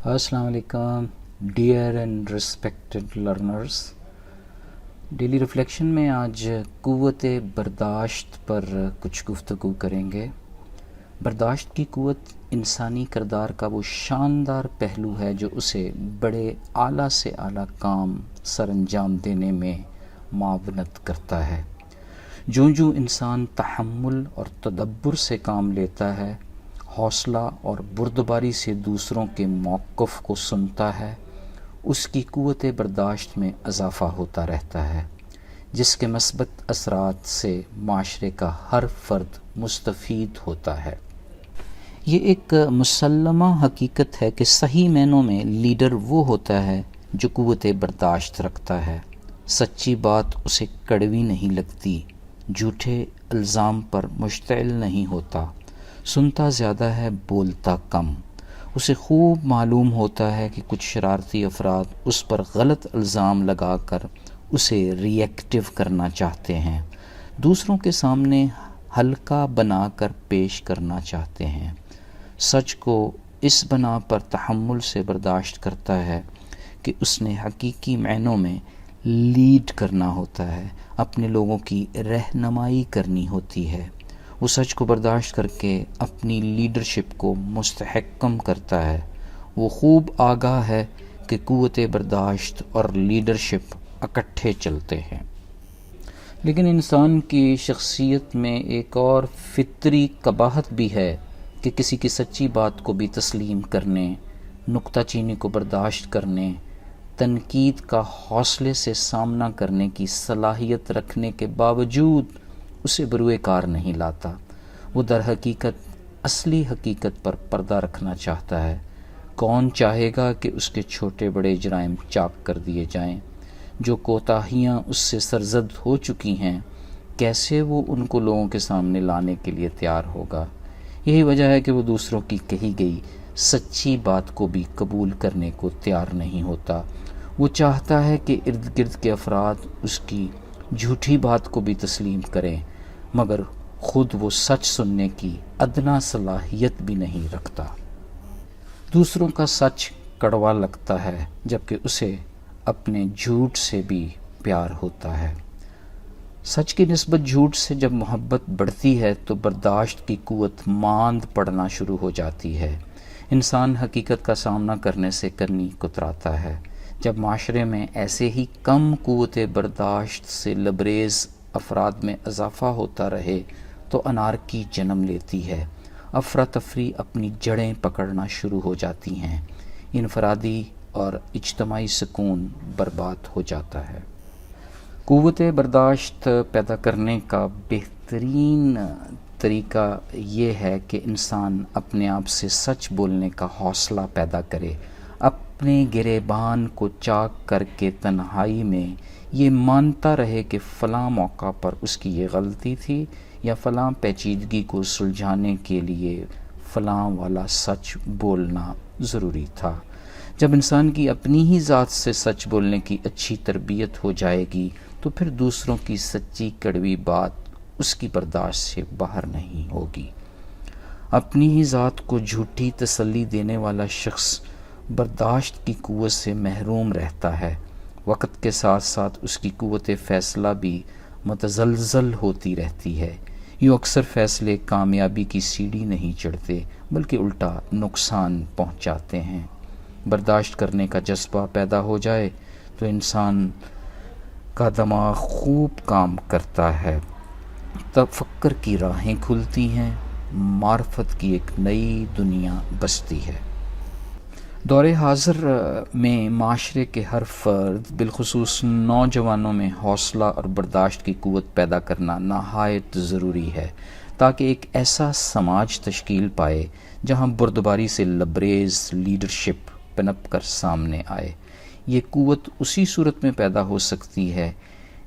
السلام علیکم dear and respected learners. Daily reflection میں آج قوت برداشت پر کچھ گفتگو کریں گے. برداشت کی قوت انسانی کردار کا وہ شاندار پہلو ہے جو اسے بڑے اعلیٰ سے اعلیٰ کام سر انجام دینے میں معاونت کرتا ہے. جو انسان تحمل اور تدبر سے کام لیتا ہے، حوصلہ اور بردباری سے دوسروں کے موقف کو سنتا ہے، اس کی قوت برداشت میں اضافہ ہوتا رہتا ہے، جس کے مثبت اثرات سے معاشرے کا ہر فرد مستفید ہوتا ہے. یہ ایک مسلمہ حقیقت ہے کہ صحیح معنوں میں لیڈر وہ ہوتا ہے جو قوت برداشت رکھتا ہے. سچی بات اسے کڑوی نہیں لگتی، جھوٹے الزام پر مشتعل نہیں ہوتا، سنتا زیادہ ہے بولتا کم. اسے خوب معلوم ہوتا ہے کہ کچھ شرارتی افراد اس پر غلط الزام لگا کر اسے ری ایکٹیو کرنا چاہتے ہیں، دوسروں کے سامنے ہلکا بنا کر پیش کرنا چاہتے ہیں. سچ کو اس بنا پر تحمل سے برداشت کرتا ہے کہ اس نے حقیقی معنوں میں لیڈ کرنا ہوتا ہے، اپنے لوگوں کی رہنمائی کرنی ہوتی ہے. وہ سچ کو برداشت کر کے اپنی لیڈرشپ کو مستحکم کرتا ہے. وہ خوب آگاہ ہے کہ قوت برداشت اور لیڈرشپ اکٹھے چلتے ہیں. لیکن انسان کی شخصیت میں ایک اور فطری قباحت بھی ہے کہ کسی کی سچی بات کو بھی تسلیم کرنے، نکتہ چینی کو برداشت کرنے، تنقید کا حوصلے سے سامنا کرنے کی صلاحیت رکھنے کے باوجود اسے بروئے کار نہیں لاتا. وہ در حقیقت اصلی حقیقت پر پردہ رکھنا چاہتا ہے. کون چاہے گا کہ اس کے چھوٹے بڑے جرائم چاک کر دیے جائیں؟ جو کوتاہیاں اس سے سرزد ہو چکی ہیں، کیسے وہ ان کو لوگوں کے سامنے لانے کے لیے تیار ہوگا؟ یہی وجہ ہے کہ وہ دوسروں کی کہی گئی سچی بات کو بھی قبول کرنے کو تیار نہیں ہوتا. وہ چاہتا ہے کہ ارد گرد کے افراد اس کی جھوٹی بات کو بھی تسلیم کریں، مگر خود وہ سچ سننے کی ادنا صلاحیت بھی نہیں رکھتا. دوسروں کا سچ کڑوا لگتا ہے جبکہ اسے اپنے جھوٹ سے بھی پیار ہوتا ہے. سچ کی نسبت جھوٹ سے جب محبت بڑھتی ہے تو برداشت کی قوت ماند پڑنا شروع ہو جاتی ہے. انسان حقیقت کا سامنا کرنے سے کنی کتراتا ہے. جب معاشرے میں ایسے ہی کم قوت برداشت سے لبریز افراد میں اضافہ ہوتا رہے تو انارکی جنم لیتی ہے. افراتفری اپنی جڑیں پکڑنا شروع ہو جاتی ہیں. انفرادی اور اجتماعی سکون برباد ہو جاتا ہے. قوت برداشت پیدا کرنے کا بہترین طریقہ یہ ہے کہ انسان اپنے آپ سے سچ بولنے کا حوصلہ پیدا کرے. اپنے گریبان کو چاک کر کے تنہائی میں یہ مانتا رہے کہ فلاں موقع پر اس کی یہ غلطی تھی یا فلاں پیچیدگی کو سلجھانے کے لیے فلاں والا سچ بولنا ضروری تھا. جب انسان کی اپنی ہی ذات سے سچ بولنے کی اچھی تربیت ہو جائے گی تو پھر دوسروں کی سچی کڑوی بات اس کی برداشت سے باہر نہیں ہوگی. اپنی ہی ذات کو جھوٹی تسلی دینے والا شخص برداشت کی قوت سے محروم رہتا ہے. وقت کے ساتھ ساتھ اس کی قوت فیصلہ بھی متزلزل ہوتی رہتی ہے. یوں اکثر فیصلے کامیابی کی سیڑھی نہیں چڑھتے بلکہ الٹا نقصان پہنچاتے ہیں. برداشت کرنے کا جذبہ پیدا ہو جائے تو انسان کا دماغ خوب کام کرتا ہے، تفکر کی راہیں کھلتی ہیں، معرفت کی ایک نئی دنیا بستی ہے. دور حاضر میں معاشرے کے ہر فرد بالخصوص نوجوانوں میں حوصلہ اور برداشت کی قوت پیدا کرنا نہایت ضروری ہے تاکہ ایک ایسا سماج تشکیل پائے جہاں بردباری سے لبریز لیڈرشپ پنپ کر سامنے آئے. یہ قوت اسی صورت میں پیدا ہو سکتی ہے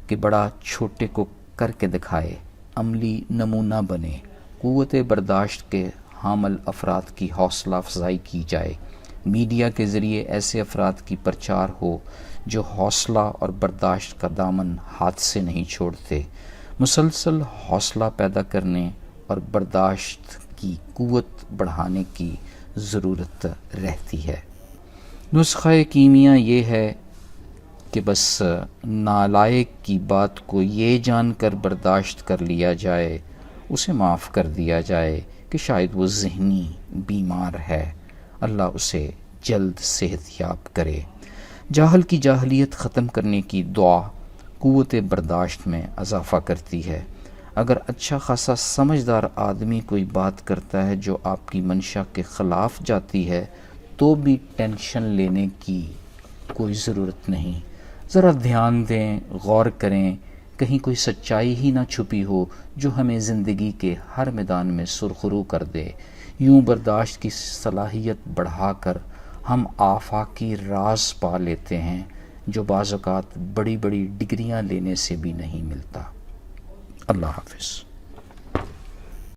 کہ بڑا چھوٹے کو کر کے دکھائے، عملی نمونہ بنے. قوت برداشت کے حامل افراد کی حوصلہ افزائی کی جائے. میڈیا کے ذریعے ایسے افراد کی پرچار ہو جو حوصلہ اور برداشت کا دامن ہاتھ سے نہیں چھوڑتے. مسلسل حوصلہ پیدا کرنے اور برداشت کی قوت بڑھانے کی ضرورت رہتی ہے. نسخہ کیمیا یہ ہے کہ بس نالائق کی بات کو یہ جان کر برداشت کر لیا جائے، اسے معاف کر دیا جائے کہ شاید وہ ذہنی بیمار ہے، اللہ اسے جلد صحت یاب کرے۔ جاہل کی جاہلیت ختم کرنے کی دعا قوت برداشت میں اضافہ کرتی ہے۔ اگر اچھا خاصا سمجھدار آدمی کوئی بات کرتا ہے جو آپ کی منشا کے خلاف جاتی ہے تو بھی ٹینشن لینے کی کوئی ضرورت نہیں۔ ذرا دھیان دیں، غور کریں، کہیں کوئی سچائی ہی نہ چھپی ہو جو ہمیں زندگی کے ہر میدان میں سرخرو کر دے۔ یوں برداشت کی صلاحیت بڑھا کر ہم آفاقی راز پا لیتے ہیں جو بعض اوقات بڑی بڑی ڈگریاں لینے سے بھی نہیں ملتا۔ اللہ حافظ۔